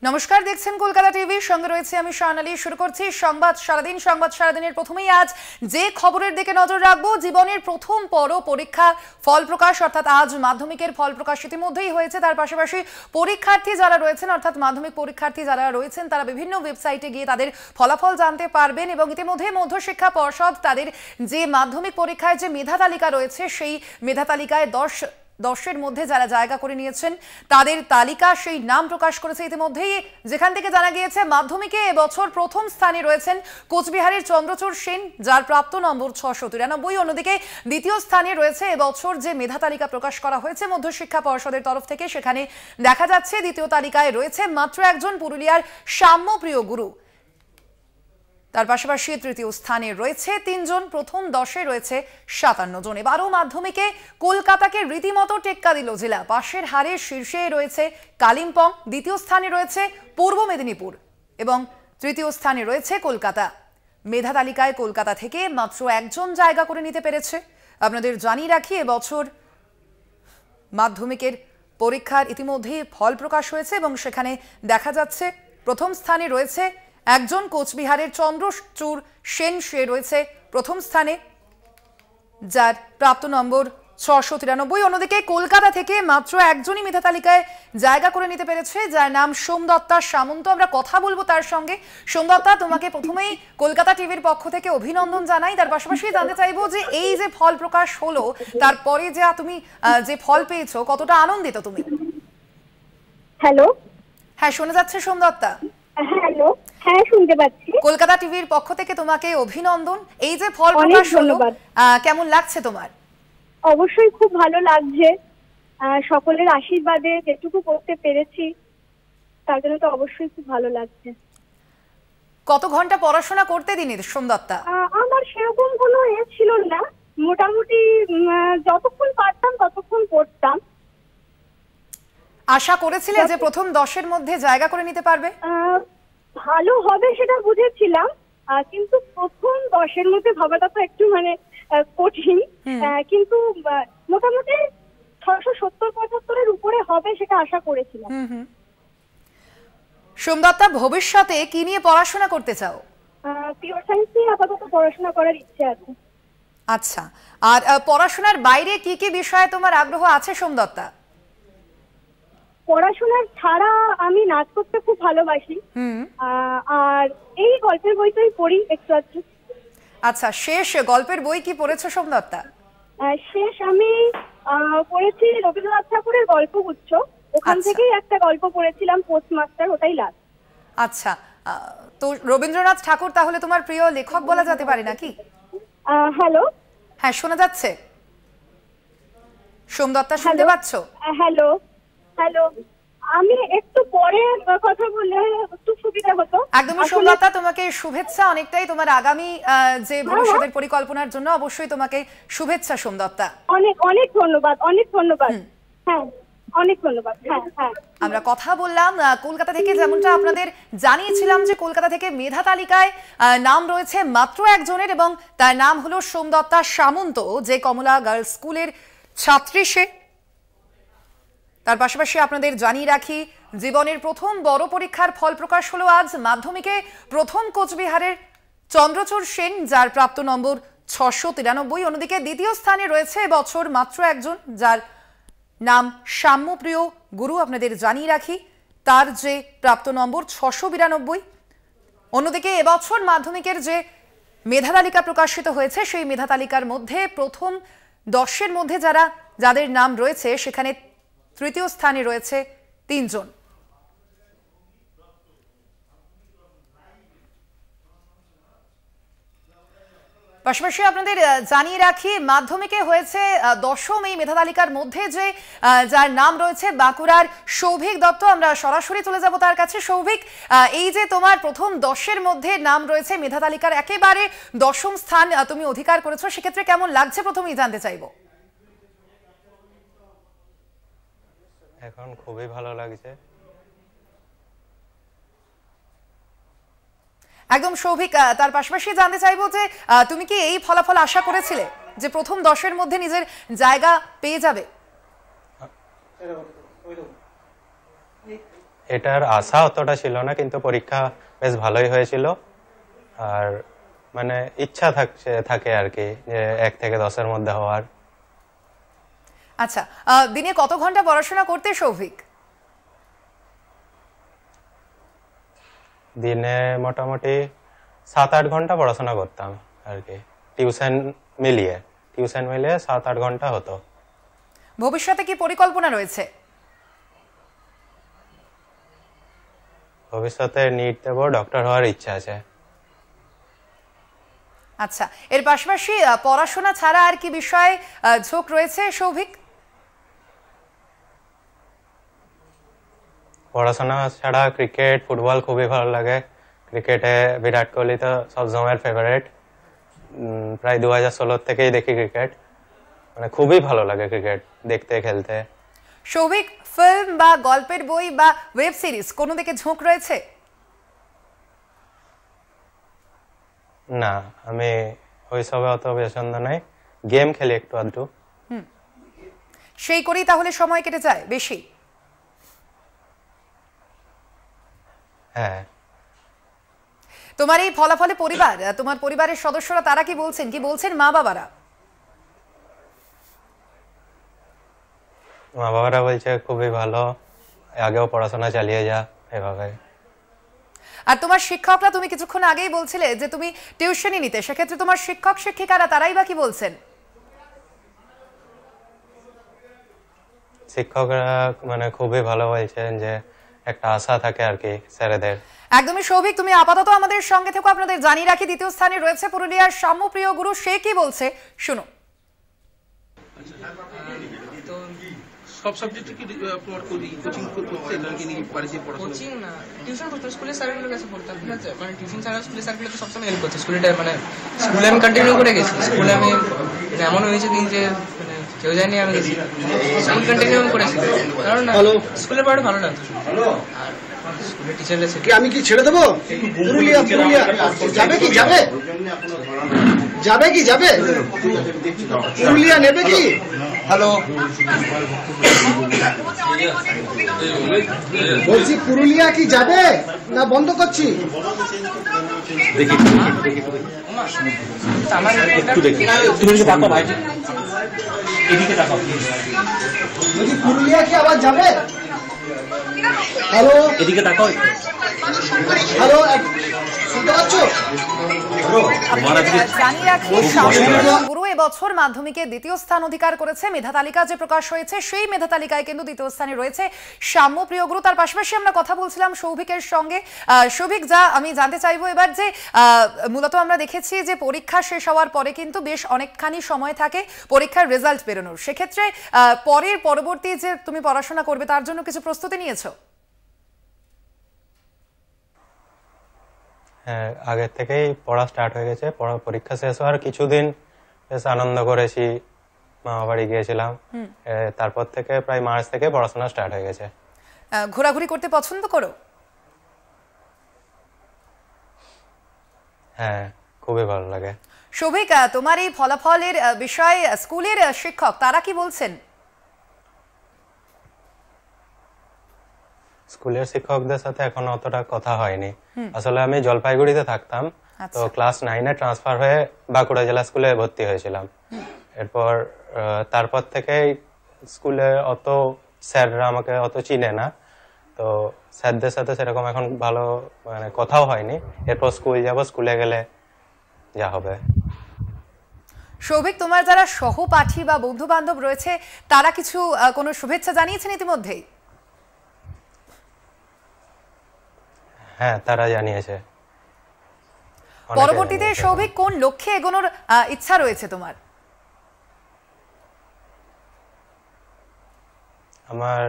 নমস্কার, দেখছেন কলকাতা টিভি, সঙ্গে রয়েছে আমি স্বর্ণালী। শুরু করছি সংবাদ সারাদিনের প্রথমেই আজ যে খবরের দিকে নজর রাখবো, জীবনের প্রথম পরীক্ষা ফল প্রকাশ, অর্থাৎ আজ মাধ্যমিকের ফল প্রকাশ ইতিমধ্যেই হয়েছে। তার পাশাপাশি পরীক্ষার্থী যারা রয়েছেন, অর্থাৎ মাধ্যমিক পরীক্ষার্থী যারা রয়েছেন, তারা বিভিন্ন ওয়েবসাইটে গিয়ে তাদের ফলাফল জানতে পারবেন। এবং ইতিমধ্যে মধ্যশিক্ষা পর্ষদ তাদের যে মাধ্যমিক পরীক্ষায় যে মেধা তালিকা রয়েছে, সেই মেধা তালিকায় 10-এর মধ্যে যারা জায়গা করে নিয়েছেন তাদের তালিকা, সেই নাম প্রকাশ করেছে ইতিমধ্যেই। যেখান থেকে জানা গিয়েছে মাধ্যমিকে এবছর প্রথম স্থানে রয়েছেন কোচবিহারের চন্দ্রচূড় সেন, যার প্রাপ্ত নম্বর 693। অন্যদিকে দ্বিতীয় স্থানে রয়েছে এবছর যে মেধা তালিকা প্রকাশ করা হয়েছে মধ্যশিক্ষা পর্ষদের তরফ থেকে, সেখানে দেখা যাচ্ছে দ্বিতীয় তালিকায় রয়েছে মাত্র একজন, পুরুলিয়ার সাম্যপ্রিয় গুরু। তার পাশাপাশি তৃতীয় স্থানে রয়েছে 3 জন, প্রথম 10-এ রয়েছে 57 জন। এবারও মাধ্যমিকে কলকাতাকে রীতিমতো টেক্কা দিল জেলা। পাশের হারে শীর্ষে রয়েছে কালিম্পং, দ্বিতীয় স্থানে রয়েছে পূর্ব মেদিনীপুর এবং তৃতীয় স্থানে রয়েছে কলকাতা। মেধা তালিকায় কলকাতা থেকে মাত্র একজন জায়গা করে নিতে পেরেছে। আপনাদের জানিয়ে রাখি, এবছর মাধ্যমিকের পরীক্ষার ইতিমধ্যেই ফল প্রকাশ হয়েছে এবং সেখানে দেখা যাচ্ছে প্রথম স্থানে রয়েছে একজন, কোচবিহারের চন্দ্রচূড় সেন, সে রয়েছে প্রথম স্থানে, যার প্রাপ্ত নম্বর 693। অন্যদিকে কলকাতা থেকে মাত্র একজনই মেধা তালিকায় জায়গা করে নিতে পেরেছে, যার নাম সোমদত্তা সামন্ত। আমরা কথা বলবো তার সঙ্গে। সোমদত্তা, তোমাকে প্রথমেই কলকাতা টিভির পক্ষ থেকে অভিনন্দন জানাই। তার পাশাপাশি জানতে চাইবো যে এই যে ফল প্রকাশ হলো, তারপরে যে তুমি যে ফল পেয়েছো, কতটা আনন্দিত তুমি? হ্যালো, হ্যাঁ শোনা যাচ্ছে সোমদত্তা? হ্যালো, হ্যাঁ শুনতে পাচ্ছি। কলকাতা টিভির পক্ষ থেকে তোমাকে অভিনন্দন। এই যে ফল প্রকাশ হলো, কেমন লাগছে তোমার? অবশ্যই খুব ভালো লাগছে। সকলের আশীর্বাদে যেটুকু করতে পেরেছি তার জন্য তো অবশ্যই খুব ভালো লাগছে। কত ঘন্টা পড়াশোনা করতে দিনে সোমদত্তা? আমার সেরকম কোনো ছিল না, মোটামুটি যতক্ষণ পারতাম ততক্ষণ পড়তাম। আশা করেছিলে যে প্রথম 10-এর মধ্যে জায়গা করে নিতে পারবে? ভালো হবে সেটা বুঝেছিলাম, কিন্তু প্রথম 10-এর মধ্যে ভাবাটা তো একটু কঠিন। কিন্তু মোটামুটি 670-75-এর উপরে হবে সেটা আশা করেছিলাম। সোমদত্তা, ভবিষ্যতে কি নিয়ে পড়াশোনা করতে চাও? পিওর সায়েন্স নিয়ে আপাতত পড়াশোনা করার ইচ্ছে আছে। আচ্ছা, আর পড়াশোনার বাইরে কি কি বিষয়ে তোমার আগ্রহ আছে সোমদত্তা? পড়াশোনার ছাড়া আমি নাচ করতে খুব ভালোবাসি, আর এই গল্পের বই তো পড়ি একটু আধটু। আচ্ছা, শেষ গল্পের বই কি পড়েছো সোমদত্তা? শেষ আমি পড়েছি রবীন্দ্রনাথ ঠাকুরের গল্পগুচ্ছ, ওখান থেকেই একটা গল্প পড়েছিলাম, পোস্টমাস্টার, ওটাই লাস্ট। আচ্ছা, তো রবীন্দ্রনাথ ঠাকুর তাহলে তোমার প্রিয় লেখক বলা যেতে পারে নাকি? হ্যালো, হ্যাঁ শোনা যাচ্ছে সোমদত্তা, শুনতে পাচ্ছ? হ্যালো হ্যালো, আমি একটু পরে কথা বললে একটু সুবিধা হতো। একদমই সোমদত্তা, তোমাকে শুভেচ্ছা অনেকটাই তোমার আগামী যে ভবিষ্যতের পরিকল্পনার জন্য। অবশ্যই তোমাকে শুভেচ্ছা সোমদত্তা। অনেক অনেক ধন্যবাদ, অনেক ধন্যবাদ। হ্যাঁ, অনেক ধন্যবাদ। হ্যাঁ হ্যাঁ, আমরা কথা বললাম কলকাতা থেকে, যেমনটা আপনাদের জানিয়েছিলাম যে কলকাতা থেকে মেধা তালিকায় নাম রয়েছে মাত্র একজনের এবং তার নাম হলো সোমদত্তা সামন্ত, যে কমলা গার্লস স্কুলের ছাত্রী সে। তার পাশাপাশি আপনাদের জানিয়ে রাখি, জীবনের প্রথম বড় পরীক্ষার ফল প্রকাশ হলো আজ। মাধ্যমিকে প্রথম কোচবিহারের চন্দ্রচূড় সেন, যার প্রাপ্ত নম্বর 693। অন্যদিকে দ্বিতীয় স্থানে রয়েছে এবছর মাত্র একজন, যার নাম সাম্যপ্রিয় গুরু। আপনাদের জানিয়ে রাখি তার যে প্রাপ্ত নম্বর 692। অন্যদিকে এবছর মাধ্যমিকের যে মেধা তালিকা প্রকাশিত হয়েছে, সেই মেধা তালিকার মধ্যে প্রথম 10-এর মধ্যে যাদের নাম রয়েছে, সেখানে তৃতীয় স্থানে রয়েছে 3 জন। পাশাপাশি আপনাদের জানিয়ে রাখি, মাধ্যমিকে হয়েছে 10ম এই মেধা তালিকার মধ্যে যে যার নাম রয়েছে বাঁকুড়ার সৌভিক দত্ত। আমরা সরাসরি চলে যাব তার কাছে। সৌভিক, এই যে তোমার প্রথম 10-এর মধ্যে নাম রয়েছে, মেধা তালিকার একেবারে 10ম স্থান তুমি অধিকার করেছো, সেক্ষেত্রে কেমন লাগছে প্রথমেই জানতে চাইবো। এখন খুবই ভালো লাগছে। একদম সৌভিক, তার পাশাপাশি জানতে চাইবো যে তুমি কি এই ফলাফল আশা করেছিলে যে প্রথম 10-এর মধ্যে নিজের জায়গা পেয়ে যাবে? এটার আশা অতটা ছিল না, কিন্তু পরীক্ষা বেশ ভালোই হয়েছিল। আর মানে ইচ্ছা থাকে আর কি, যে 1 থেকে 10-এর মধ্যে হওয়ার। আচ্ছা, দিনে কত ঘন্টা পড়াশোনা করতে সৌভিক? দিনে মোটামুটি 7-8 ঘন্টা পড়াশোনা করতাম আর কি, টিউশন মিলিয়ে 7-8 ঘন্টা হতো। ভবিষ্যতে কি পরিকল্পনা রয়েছে? ভবিষ্যতে নিট দেবো, ডক্টর হওয়ার ইচ্ছা আছে। আচ্ছা, এর পাশাপাশি পড়াশোনা ছাড়া আর কি বিষয়ে ঝোঁক রয়েছে সৌভিক? পড়াশোনা ছাড়া ক্রিকেট, ফুটবল খুবই ভালো লাগে। ক্রিকেটে বিরাট কোহলি তো সব সময়ের ফেভারিট, প্রায় 2016 থেকেই দেখি ক্রিকেট, মানে খুবই ভালো লাগে ক্রিকেট দেখতে, খেলতে। সৌভিক, ফিল্ম বা গল্পের বই বা ওয়েব সিরিজ কোনো দিকে ঝোঁক রয়েছে? না, আমি ওইসবে অত পছন্দ নাই, গেম খেলি একটু আধটু। সেই করেই তাহলে সময় কেটে যায় বেশি? হ্যাঁ। তোমার এই ফলাফলে পরিবার, তোমার পরিবারের সদস্যরা তারা কি বলছেন মা বাবারা? মা বাবারা বলছে খুবই ভালো, আগেও পড়াশোনা চালিয়ে যা এভাবে। আর তোমার শিক্ষকরা, তুমি কিছুক্ষণ আগেই বলছিলে যে তুমি টিউশনই নিতে, সেক্ষেত্রে তোমার শিক্ষক শিক্ষিকারা তারাই বা কি বলছেন? শিক্ষকরা মানে খুবই ভালো বলছেন, যে একটা আশা থাকে আর কি স্যারেদের। একদমই সৌভিক, তুমি আপাতত আমাদের সঙ্গে থেকো। আপনাদের জানিয়ে রাখি, দ্বিতীয় স্থানে রয়েছে পুরুলিয়ার সাম্যপ্রিয় গুরু। সে কি বলছে শুনো। তো সব সাবজেক্টে কি তোমার কোচিং করতে নাকি বাড়িতে পড়াশোনা? কোচিং না, টিউশন করতে, স্কুলের স্যারগুলোর কাছে পড়তাম। ঠিক আছে, মানে টিউশন ছাড়া স্কুলের স্যারগুলো তো সবসময় হেল্প করছে। স্কুলে আমি কন্টিনিউ করে গেছি। স্কুলে আমি এমন হয়েছে দিন যে মানে কেউ জানি আমি গেছি, স্কুল কন্টিনিউ করেছি, কারণ স্কুলের পড়াটা ভালো লাগতো। আর স্কুলের টিচাররা কি আমি কি ছেড়ে দেবো? পুরুলিয়া যাবে কি যাবে পুরুলিয়া নেবে কি? হ্যালো, বলছি পুরুলিয়া কি যাবে না বন্ধ করছি? পুরুলিয়া কি আবার যাবে? হ্যালো, এদিকে তাকাও। হ্যালো, শুনতে পাচ্ছ? জানিয়ে রাখি, গুরু এবছর মাধ্যমিকে দ্বিতীয় স্থান অধিকার করেছে। মেধা তালিকা যে প্রকাশ হয়েছে, সেই মেধা তালিকায় কিন্তু দ্বিতীয় স্থানে রয়েছে সাম্যপ্রিয় গুরু। তার পাশাপাশি আমরা কথা বলছিলাম সৌভিকের সঙ্গে। সৌভিক, যা আমি জানতে চাইবো এবার, যে মূলত আমরা দেখেছি যে পরীক্ষা শেষ হওয়ার পরে কিন্তু বেশ অনেকখানি সময় থাকে পরীক্ষার রেজাল্ট বেরোনোর। সেক্ষেত্রে পরবর্তী যে তুমি পড়াশোনা করবে তার জন্য কিছু প্রস্তুতি নিয়েছো? হ্যাঁ, আগের থেকেই পড়া স্টার্ট হয়ে গেছে। পরীক্ষা শেষ হওয়ার কিছুদিন বেশ আনন্দ করেছি, মামা বাড়ি গিয়েছিলাম। তারপর থেকে প্রায় মার্চ থেকে পড়াশোনা স্টার্ট হয়ে গেছে। ঘোরাঘুরি করতে পছন্দ করো? হ্যাঁ, খুবই ভালো লাগে। সৌভিক, তোমার এই ফলাফলের বিষয়ে স্কুলের শিক্ষক তারা কি বলছেন? স্কুলের শিক্ষকদের সাথে এখন অতটা কথা হয়নি। আসলে আমি জলপাইগুড়িতে থাকতাম, তো ক্লাস 9-এ ট্রান্সফার হয়ে বাঁকুড়া জেলা স্কুলে ভর্তি হয়েছিলাম। এরপর তারপর থেকে স্কুলে অত স্যাররা আমাকে অত চিনে না, তো স্যারদের সাথে সেরকম এখন ভালো মানে কথাও হয়নি। এরপর স্কুল যাব, স্কুলে গেলে যা হবে। সৌভিক, তোমার যারা সহপাঠী বা বন্ধু বান্ধব রয়েছে তারা কিছু কোনো শুভেচ্ছা জানিয়েছেন ইতিমধ্যেই? হ্যাঁ, তারা জানিয়েছে। পরবর্তীতে সৌভিক কোন লক্ষ্যে এগোনোর ইচ্ছা রয়েছে তোমার? আমার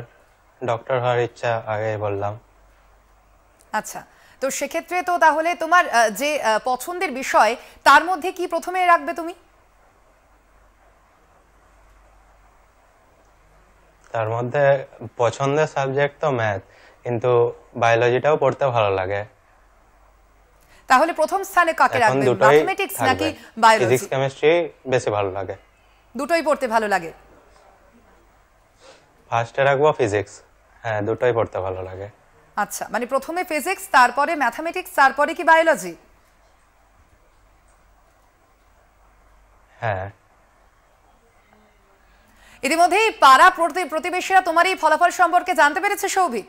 ডক্টর হওয়ার ইচ্ছা, আগে বললাম। আচ্ছা, তো সেক্ষেত্রে তো তাহলে তোমার যে পছন্দের বিষয় তার মধ্যে কি প্রথমে রাখবে তুমি? তার মধ্যে পছন্দের সাবজেক্ট তো ম্যাথ, কিন্তু বায়োলজিটাও পড়তে ভালো লাগে। তাহলে প্রথম স্থানে কাকে রাখবে, ম্যাথমেটিক্স নাকি বায়োলজি? ফিজিক্স কেমিস্ট্রি বেশি ভালো লাগে। দুটোই পড়তে ভালো লাগে? ফার্স্টে রাখবো ফিজিক্স। হ্যাঁ, দুটোই পড়তে ভালো লাগে। আচ্ছা, মানে প্রথমে ফিজিক্স, তারপরে ম্যাথামেটিক্স, তারপরে কি বায়োলজি? হ্যাঁ। ইতিমধ্যেই পাড়া প্রতিবেশীরা তোমার এই ফলাফল সম্পর্কে জানতে পেরেছে সৌভিক?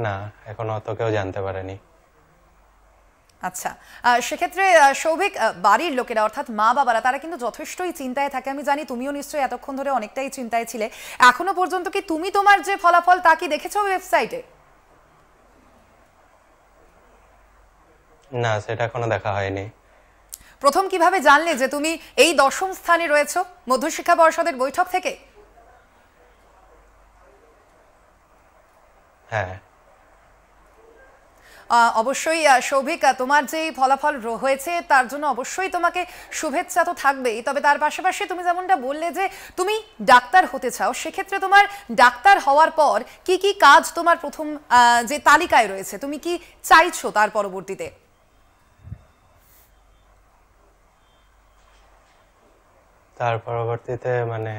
না, এখনো অত কেউ জানতে পারেনি। আচ্ছা, সেক্ষেত্রে সৌভিক, বাড়ির লোকেরা অর্থাৎ মা বাবারা তারা কিন্তু যথেষ্টই চিন্তায় থাকে। আমি জানি তুমিও নিশ্চয়ই এতক্ষণ ধরে অনেকটাই চিন্তায় ছিলে। এখনো পর্যন্ত কি তুমি তোমার যে ফলাফল তা কি দেখেছো ওয়েবসাইটে? না, সেটা এখনো দেখা হয়নি। প্রথম কিভাবে জানলে যে তুমি এই 10ম স্থানে রয়েছো মধ্যশিক্ষা পর্ষদের বৈঠক থেকে? হ্যাঁ। অবশ্যই সৌভিক, তোমার যে ফলাফল হয়েছে তার জন্য অবশ্যই তোমাকে শুভেচ্ছা তো থাকবেই, তবে তার পাশাপাশি তুমি যেমনটা বললে যে তুমি ডাক্তার হতে চাও, সেক্ষেত্রে তোমার ডাক্তার হওয়ার পর কি কি কাজ তোমার প্রথম যে তালিকায় রয়েছে, তুমি কি চাইছো তার পরবর্তীতে? তার পরবর্তীতে মানে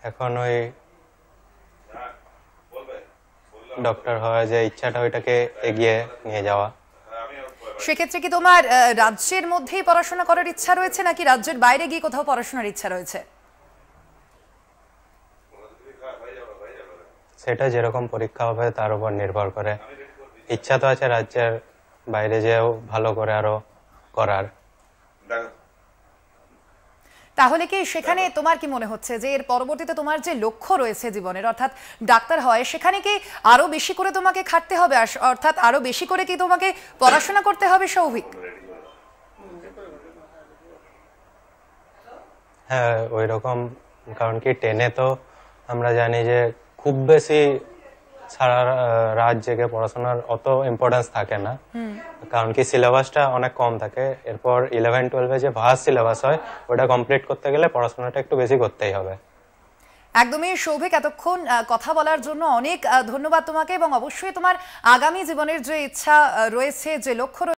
এখন ওই ডক্টর হওয়ার যে ইচ্ছাটা ওইটাকে এগিয়ে নিয়ে যাওয়া। সেক্ষেত্রে কি তোমার রাজ্যের মধ্যেই পড়াশোনা করার ইচ্ছা রয়েছে নাকি রাজ্যের বাইরে গিয়ে কোথাও পড়াশোনার ইচ্ছা রয়েছে? সেটা যেরকম পরীক্ষা হবে তার উপর নির্ভর করে। ইচ্ছা তো আছে রাজ্যের বাইরে যেও ভালো করে আরো করার। তাহলে কি সেখানে তোমার কি মনে হচ্ছে যে এর পরবর্তীতে তোমার যে লক্ষ্য রয়েছে জীবনের, অর্থাৎ ডাক্তার হয়, সেখানে কি আরো বেশি করে তোমাকে খাটতে হবে, অর্থাৎ আরো বেশি করে কি তোমাকে পড়াশোনা করতে হবে সৌভিক? হ্যাঁ, ওই রকম। কারণ কি 10-এ তো আমরা জানি যে খুব বেশি সারা রাত জেগে পড়াশোনার অত ইম্পর্টেন্স থাকে না, কারণ কি সিলেবাসটা অনেক কম থাকে। এরপর 11-12-এ যে ভাস্ট সিলেবাস হয় ওটা কমপ্লিট করতে গেলে পড়াশোনাটা একটু বেশি করতেই হবে। একদমই সৌভিক, এতক্ষণ কথা বলার জন্য অনেক ধন্যবাদ তোমাকে, এবং অবশ্যই তোমার আগামী জীবনের যে ইচ্ছা রয়েছে, যে লক্ষ্য